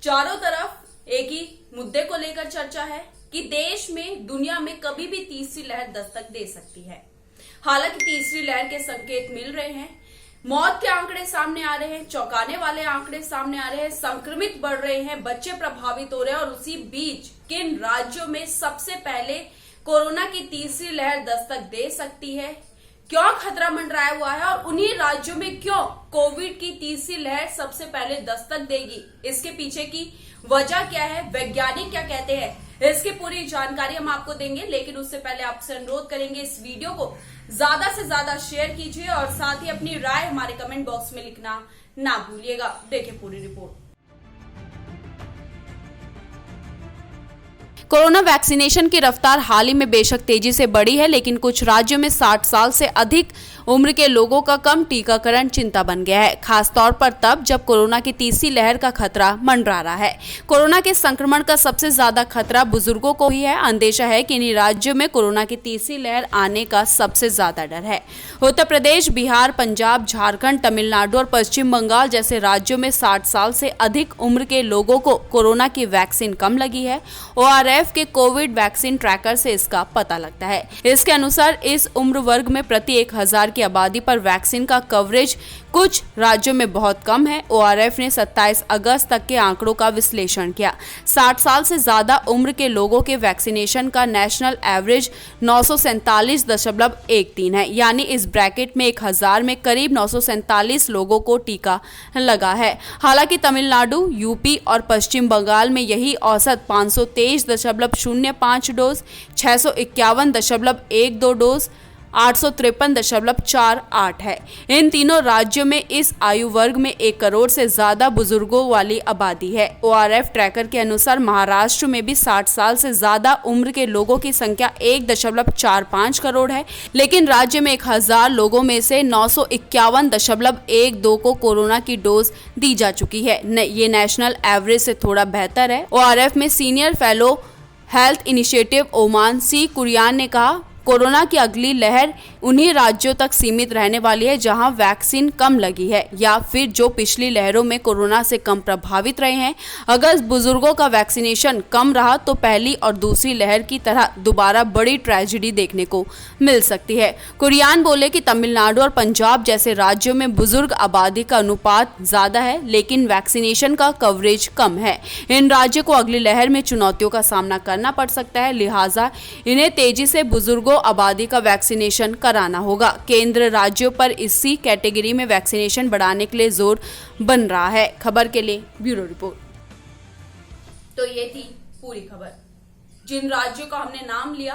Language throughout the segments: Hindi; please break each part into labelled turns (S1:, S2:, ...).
S1: चारों तरफ एक ही मुद्दे को लेकर चर्चा है कि देश में, दुनिया में कभी भी तीसरी लहर दस्तक दे सकती है। हालांकि तीसरी लहर के संकेत मिल रहे हैं, मौत के आंकड़े सामने आ रहे हैं, चौंकाने वाले आंकड़े सामने आ रहे हैं, संक्रमित बढ़ रहे हैं, बच्चे प्रभावित हो रहे हैं और उसी बीच किन राज्यों में सबसे पहले कोरोना की तीसरी लहर दस्तक दे सकती है, क्यों खतरा मंडराया हुआ है और उन्हीं राज्यों में क्यों कोविड की तीसरी लहर सबसे पहले दस्तक देगी, इसके पीछे की वजह क्या है, वैज्ञानिक क्या कहते हैं, इसकी पूरी जानकारी हम आपको देंगे। लेकिन उससे पहले आपसे अनुरोध करेंगे, इस वीडियो को ज्यादा से ज्यादा शेयर कीजिए और साथ ही अपनी राय हमारे कमेंट बॉक्स में लिखना ना भूलिएगा। देखिए पूरी रिपोर्ट।
S2: कोरोना वैक्सीनेशन की रफ्तार हाल ही में बेशक तेजी से बढ़ी है, लेकिन कुछ राज्यों में 60 साल से अधिक उम्र के लोगों का कम टीकाकरण चिंता बन गया है, खासतौर पर तब जब कोरोना की तीसरी लहर का खतरा मंडरा रहा है। कोरोना के संक्रमण का सबसे ज्यादा खतरा बुजुर्गों को ही है। अंदेशा है कि इन्हीं राज्यों में कोरोना की तीसरी लहर आने का सबसे ज्यादा डर है। उत्तर प्रदेश, बिहार, पंजाब, झारखंड, तमिलनाडु और पश्चिम बंगाल जैसे राज्यों में 60 साल से अधिक उम्र के लोगों को कोरोना की वैक्सीन कम लगी है। ORF के कोविड वैक्सीन ट्रैकर से इसका पता लगता है। इसके अनुसार इस उम्र वर्ग में प्रति 1000 की आबादी पर वैक्सीन का कवरेज कुछ राज्यों में बहुत कम है। ORF ने 27 अगस्त तक के आंकड़ों का विश्लेषण किया। 60 साल से ज्यादा उम्र के लोगों के वैक्सीनेशन का नेशनल एवरेज 947.13 है, यानी इस ब्रैकेट में 1000 में करीब 947 लोगों को टीका लगा है। हालांकि तमिलनाडु, यूपी और पश्चिम बंगाल में यही औसत 523.05 डोज, 651.12 डोज, 853.48 है। इन तीनों राज्यों में इस आयु वर्ग में 1 करोड़ से ज्यादा बुजुर्गों वाली आबादी है। ORF ट्रैकर के अनुसार महाराष्ट्र में भी 60 साल से ज्यादा उम्र के लोगों की संख्या 1.45 करोड़ है, लेकिन राज्य में 1000 लोगों में से 951.12 को कोरोना की डोज दी जा चुकी है। ये नेशनल एवरेज से थोड़ा बेहतर है। ORF में senior fellow health initiative Oommen C Kurian ने कहा, कोरोना की अगली लहर उन्हीं राज्यों तक सीमित रहने वाली है जहां वैक्सीन कम लगी है या फिर जो पिछली लहरों में कोरोना से कम प्रभावित रहे हैं। अगर बुजुर्गों का वैक्सीनेशन कम रहा तो पहली और दूसरी लहर की तरह दोबारा बड़ी ट्रेजेडी देखने को मिल सकती है। कुरियान बोले कि तमिलनाडु और पंजाब जैसे राज्यों में बुजुर्ग आबादी का अनुपात ज्यादा है, लेकिन वैक्सीनेशन का कवरेज कम है। इन राज्यों को अगली लहर में चुनौतियों का सामना करना पड़ सकता है, लिहाजा इन्हें तेजी से बुजुर्गों आबादी का वैक्सीनेशन कराना होगा। केंद्र राज्यों पर इसी कैटेगरी में वैक्सीनेशन बढ़ाने के लिए जोर बन रहा है। खबर के लिए ब्यूरो रिपोर्ट।
S1: तो ये थी पूरी खबर। जिन राज्यों का हमने नाम लिया,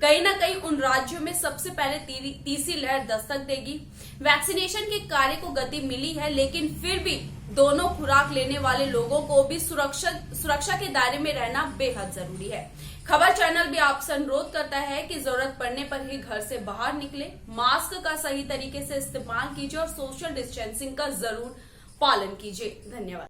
S1: कहीं ना कहीं उन राज्यों में सबसे पहले तीसरी लहर दस्तक देगी। वैक्सीनेशन के कार्य को गति मिली है, लेकिन फिर भी दोनों खुराक लेने वाले लोगों को भी सुरक्षा के दायरे में रहना बेहद जरूरी है। खबर चैनल भी आपसे अनुरोध करता है कि जरूरत पड़ने पर ही घर से बाहर निकले, मास्क का सही तरीके से इस्तेमाल कीजिए और सोशल डिस्टेंसिंग का जरूर पालन कीजिए। धन्यवाद।